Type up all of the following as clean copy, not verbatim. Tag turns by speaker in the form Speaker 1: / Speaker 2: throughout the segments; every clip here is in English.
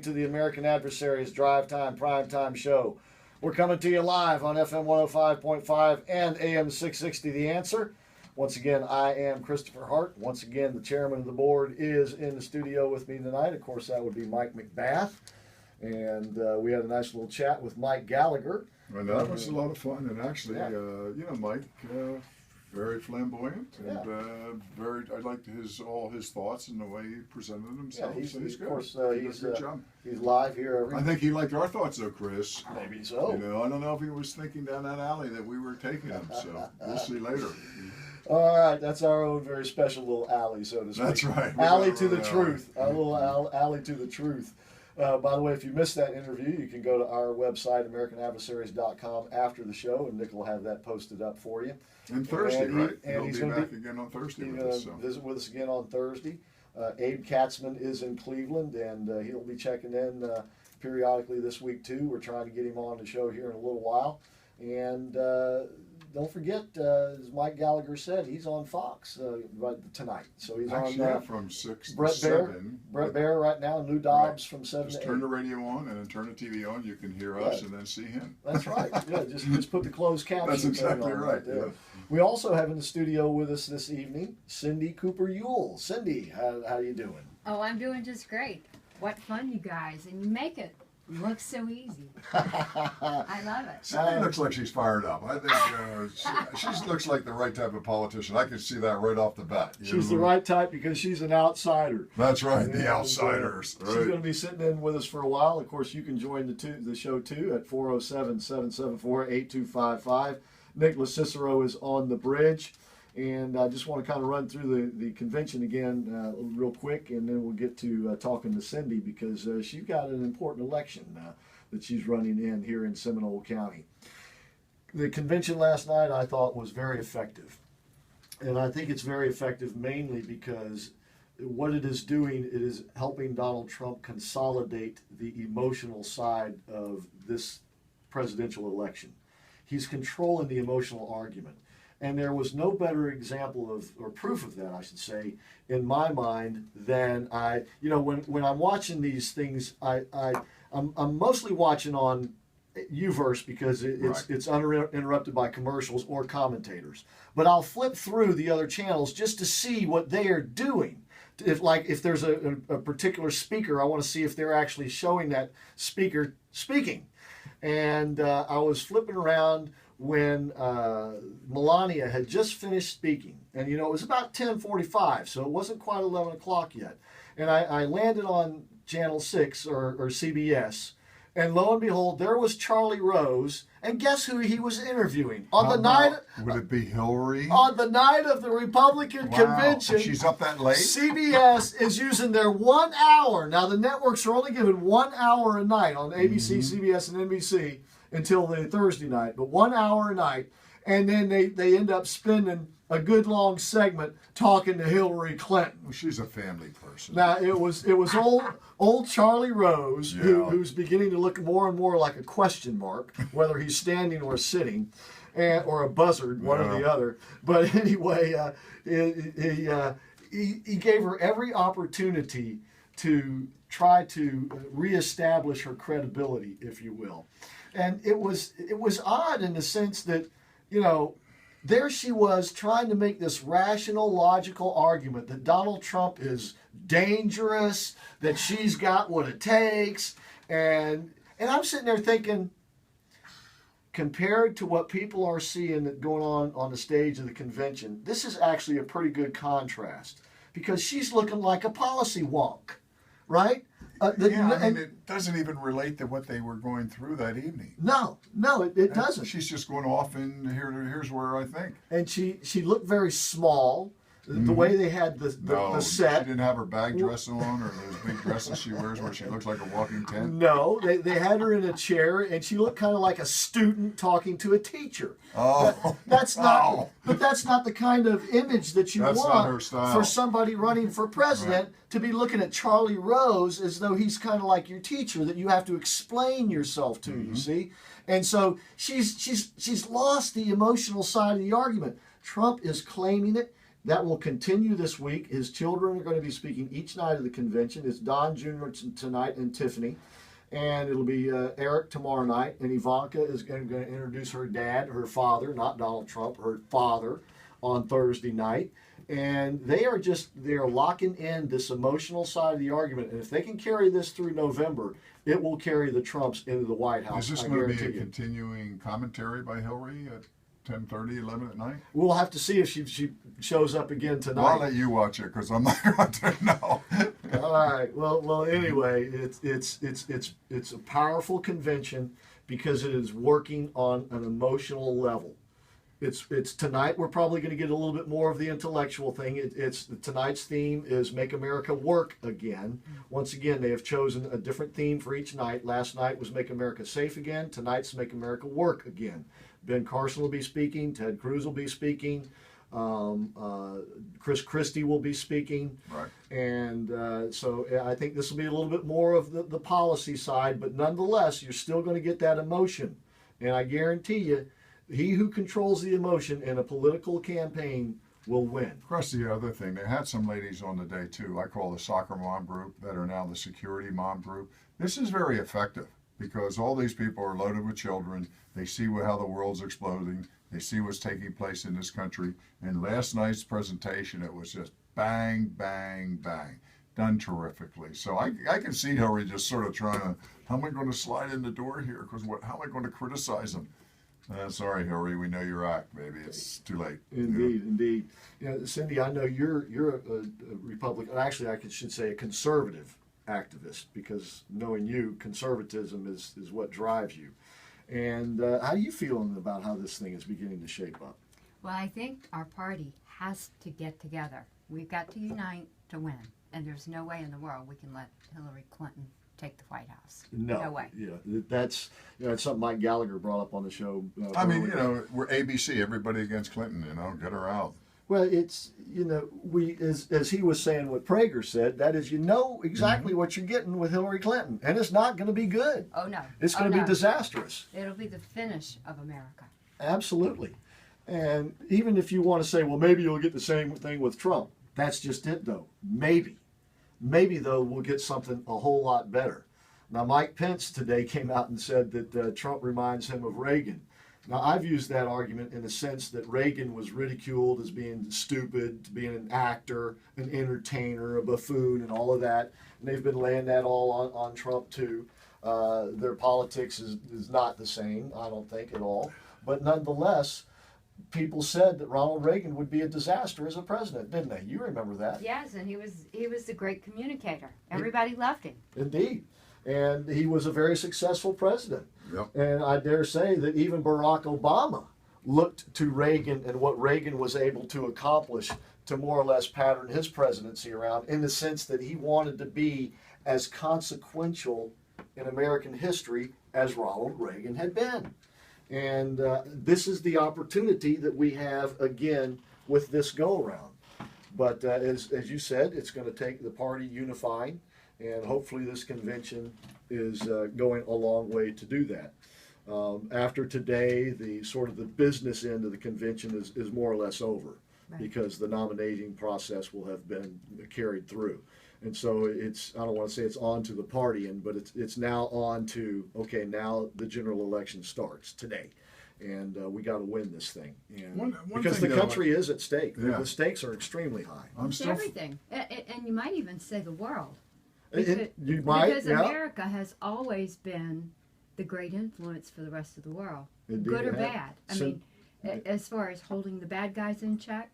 Speaker 1: listening to the American Adversaries Drive Time Primetime Show. We're coming to you live on FM 105.5 and AM 660 The Answer. Once again, I am Christopher Hart. Once again, the chairman of the board is in the studio with me tonight. Of course, that would be Mike McBath. And we had a nice little chat with Mike Gallagher.
Speaker 2: And that was a lot of fun. And actually, Mike, very flamboyant and very. I liked all his thoughts and the way he presented himself.
Speaker 1: Yeah,
Speaker 2: he's good.
Speaker 1: Of course,
Speaker 2: he's a good job.
Speaker 1: He's live here every.
Speaker 2: I think he liked our thoughts, though, Chris.
Speaker 1: Maybe so.
Speaker 2: I don't know if he was thinking down that alley that we were taking him. So we'll see later.
Speaker 1: All right, that's our own very special little alley, so to speak.
Speaker 2: That's right.
Speaker 1: Alley to the truth. Our little alley to the truth. By the way, if you missed that interview, you can go to our website, AmericanAdversaries.com, after the show, and Nick will have that posted up for you.
Speaker 2: And Thursday, right?
Speaker 1: And
Speaker 2: he'll be back again on Thursday.
Speaker 1: He's going to visit with us again on Thursday. Abe Katzman is in Cleveland, and he'll be checking in periodically this week, too. We're trying to get him on the show here in a little while. And don't forget, as Mike Gallagher said, he's on Fox tonight. So he's on
Speaker 2: from 6
Speaker 1: Brett
Speaker 2: to 7.
Speaker 1: Brett Baer right now, Lou Dobbs from 7
Speaker 2: just
Speaker 1: to 8.
Speaker 2: Turn the radio on and then turn the TV on. You can hear us and then see him.
Speaker 1: That's right. Yeah, just put the closed caption.
Speaker 2: That's exactly
Speaker 1: on
Speaker 2: right.
Speaker 1: there.
Speaker 2: Yeah.
Speaker 1: We also have in the studio with us this evening, Cindy Cooper-Youell. Cindy, how you doing?
Speaker 3: Oh, I'm doing just great. What fun, you guys. And you make it look so easy. I love it.
Speaker 2: Cindy looks like she's fired up. I think she looks like the right type of politician. I can see that right off the bat.
Speaker 1: She's the right type because she's an outsider.
Speaker 2: That's right, the outsiders.
Speaker 1: She's going to be sitting in with us for a while. Of course, you can join the show too at 407-774-8255. Nicholas Cicero is on the bridge. And I just want to kind of run through the convention again real quick, and then we'll get to talking to Cindy because she's got an important election that she's running in here in Seminole County. The convention last night I thought was very effective. And I think it's very effective mainly because what it is doing, it is helping Donald Trump consolidate the emotional side of this presidential election. He's controlling the emotional argument. And there was no better example or proof of that, I should say, in my mind than when I'm watching these things, I'm mostly watching on Uverse because it's uninterrupted by commercials or commentators. But I'll flip through the other channels just to see what they are doing. If there's a particular speaker, I want to see if they're actually showing that speaker speaking. And I was flipping around when Melania had just finished speaking. And, it was about 10:45, so it wasn't quite 11 o'clock yet. And I landed on Channel 6 or CBS. And lo and behold, there was Charlie Rose. And guess who he was interviewing?
Speaker 2: Would it be Hillary?
Speaker 1: On the night of the Republican convention.
Speaker 2: She's up that late?
Speaker 1: CBS is using their 1 hour. Now, the networks are only given 1 hour a night on ABC, CBS, and NBC until the Thursday night, but 1 hour a night. And then they end up spending a good long segment talking to Hillary Clinton.
Speaker 2: Well, she's a family person.
Speaker 1: Now, it was old Charlie Rose, who's beginning to look more and more like a question mark, whether he's standing or sitting, or a buzzard, one or the other. But anyway, he gave her every opportunity to try to reestablish her credibility, if you will. And it was odd in the sense that, there she was trying to make this rational, logical argument that Donald Trump is dangerous, that she's got what it takes. And I'm sitting there thinking, compared to what people are seeing going on the stage of the convention, this is actually a pretty good contrast because she's looking like a policy wonk, right?
Speaker 2: It doesn't even relate to what they were going through that evening.
Speaker 1: No, it doesn't.
Speaker 2: She's just going off and here's where I think.
Speaker 1: And she looked very small. The way they had the set.
Speaker 2: She didn't have her bag dress on or those big dresses she wears where she looks like a walking tent.
Speaker 1: No, they had her in a chair and she looked kind of like a student talking to a teacher.
Speaker 2: Oh,
Speaker 1: that's not. But that's not the kind of image that you want
Speaker 2: for
Speaker 1: somebody running for president to be looking at Charlie Rose as though he's kind of like your teacher that you have to explain yourself to. You see, and so she's lost the emotional side of the argument. Trump is claiming it. That will continue this week. His children are going to be speaking each night of the convention. It's Don Jr. tonight and Tiffany. And it'll be Eric tomorrow night. And Ivanka is going to introduce her dad, her father, not Donald Trump, her father, on Thursday night. And they're locking in this emotional side of the argument. And if they can carry this through November, it will carry the Trumps into the White House.
Speaker 2: Is this going to be a continuing commentary by Hillary at 10:30, 11 at night?
Speaker 1: We'll have to see if she shows up again tonight.
Speaker 2: Well, I'll let you watch it because I'm not going to know.
Speaker 1: All right. Well. Anyway, it's a powerful convention because it is working on an emotional level. It's tonight. We're probably going to get a little bit more of the intellectual thing. Tonight's theme is "Make America Work Again." Once again, they have chosen a different theme for each night. Last night was "Make America Safe Again." Tonight's "Make America Work Again." Ben Carson will be speaking. Ted Cruz will be speaking. Chris Christie will be speaking.
Speaker 2: Right.
Speaker 1: And so I think this will be a little bit more of the policy side, but nonetheless, you're still going to get that emotion. And I guarantee you, he who controls the emotion in a political campaign will win.
Speaker 2: Of course, the other thing, they had some ladies on the day too. I call the soccer mom group that are now the security mom group. This is very effective because all these people are loaded with children. They see how the world's exploding. They see what's taking place in this country. And last night's presentation, it was just bang, bang, bang. Done terrifically. So I can see Hillary just sort of trying to, how am I going to slide in the door here? Because how am I going to criticize him? Sorry, Hillary, we know your act, baby. It's too late.
Speaker 1: Indeed. Cindy, I know you're a Republican. Actually, should say a conservative activist because knowing you, conservatism is what drives you. And how are you feeling about how this thing is beginning to shape up?
Speaker 3: Well, I think our party has to get together. We've got to unite to win. And there's no way in the world we can let Hillary Clinton take the White House. No way.
Speaker 1: Yeah, that's it's something Mike Gallagher brought up on the show.
Speaker 2: I mean, we're ABC, everybody against Clinton. Get her out.
Speaker 1: Well, it's we as he was saying, what Prager said. That is, exactly what you're getting with Hillary Clinton, and it's not going to be good.
Speaker 3: Oh no,
Speaker 1: it's going to be disastrous.
Speaker 3: It'll be the finish of America.
Speaker 1: Absolutely, and even if you want to say, well, maybe you'll get the same thing with Trump. That's just it, though. Maybe though we'll get something a whole lot better. Now, Mike Pence today came out and said that Trump reminds him of Reagan. Now, I've used that argument in the sense that Reagan was ridiculed as being stupid, being an actor, an entertainer, a buffoon, and all of that. And they've been laying that all on Trump, too. Their politics is not the same, I don't think, at all. But nonetheless, people said that Ronald Reagan would be a disaster as a president, didn't they? You remember that.
Speaker 3: Yes, and he was a great communicator. Everybody loved him.
Speaker 1: Indeed. And he was a very successful president.
Speaker 2: Yep.
Speaker 1: And I dare say that even Barack Obama looked to Reagan and what Reagan was able to accomplish to more or less pattern his presidency around, in the sense that he wanted to be as consequential in American history as Ronald Reagan had been. And this is the opportunity that we have again with this go-around. But as you said, it's going to take the party unifying. And hopefully this convention is going a long way to do that. After today, the business end of the convention is more or less over, right, because the nominating process will have been carried through. And so I don't want to say it's on to the party, but it's now on to, okay, now the general election starts today. And we got to win this thing. And because the country is at stake.
Speaker 2: Yeah.
Speaker 1: The stakes are extremely high.
Speaker 3: It's everything. And you might even say the world.
Speaker 1: Because
Speaker 3: America has always been the great influence for the rest of the world, good or bad. I mean, as far as holding the bad guys in check.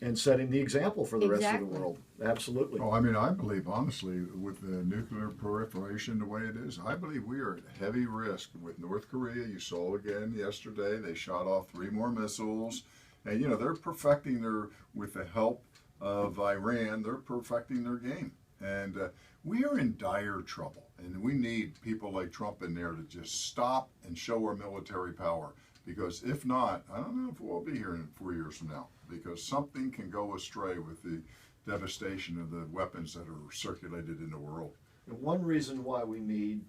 Speaker 1: And setting the example for the rest of the world. Absolutely.
Speaker 2: Oh, I mean, I believe, honestly, with the nuclear proliferation the way it is, I believe we are at heavy risk with North Korea. You saw again yesterday, they shot off 3 more missiles. And, they're perfecting with the help of Iran, they're perfecting their game. And we are in dire trouble, and we need people like Trump in there to just stop and show our military power. Because if not, I don't know if we'll be here in 4 years from now, because something can go astray with the devastation of the weapons that are circulated in the world.
Speaker 1: And one reason why we need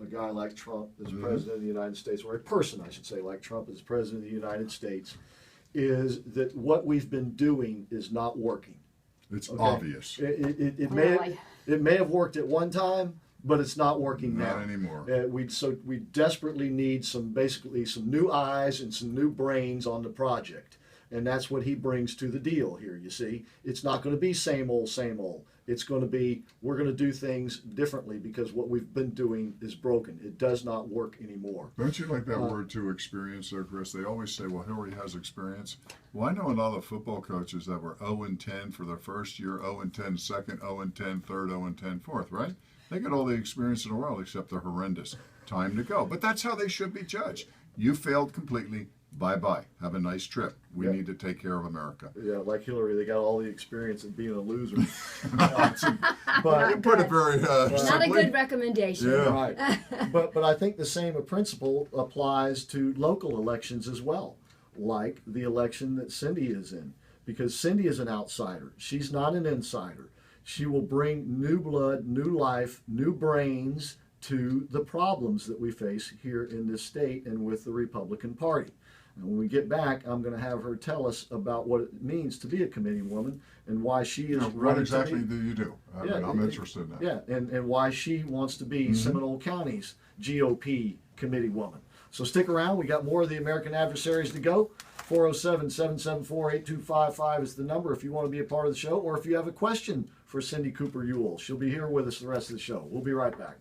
Speaker 1: a guy like Trump as president of the United States, or a person, I should say, like Trump as president of the United States, is that what we've been doing is not working.
Speaker 2: It's
Speaker 1: Okay?
Speaker 2: obvious.
Speaker 1: It
Speaker 3: Really?
Speaker 1: may have worked at one time, but it's not working now.
Speaker 2: Not anymore.
Speaker 1: We desperately need some new eyes and some new brains on the project, and that's what he brings to the deal here. You see, it's not going to be same old, same old. It's going to be, we're going to do things differently because what we've been doing is broken. It does not work anymore.
Speaker 2: Don't you like that word too, experience there, Chris? They always say, well, Hillary has experience. Well, I know a lot of football coaches that were 0-10 for their first year, 0-10 second, 0-10 third, 0-10 fourth, right? They get all the experience in the world except they're horrendous. Time to go. But that's how they should be judged. You failed completely. Bye-bye. Have a nice trip. We need to take care of America.
Speaker 1: Yeah, like Hillary, they got all the experience of being a loser.
Speaker 2: But you put it very
Speaker 4: Not a
Speaker 2: simply.
Speaker 4: good recommendation.
Speaker 2: Yeah.
Speaker 1: Right. But I think the same principle applies to local elections as well, like the election that Cindy is in, because Cindy is an outsider. She's not an insider. She will bring new blood, new life, new brains to the problems that we face here in this state and with the Republican Party. And when we get back, I'm going to have her tell us about what it means to be a committee woman and why she is
Speaker 2: What
Speaker 1: running
Speaker 2: exactly
Speaker 1: to be,
Speaker 2: do you do? I'm interested in that.
Speaker 1: yeah, and why she wants to be Seminole County's GOP committee woman. So stick around. We got more of the American Adversaries to go. 407-774-8255 is the number if you want to be a part of the show or if you have a question for Cindy Cooper-Youell. She'll be here with us the rest of the show. We'll be right back.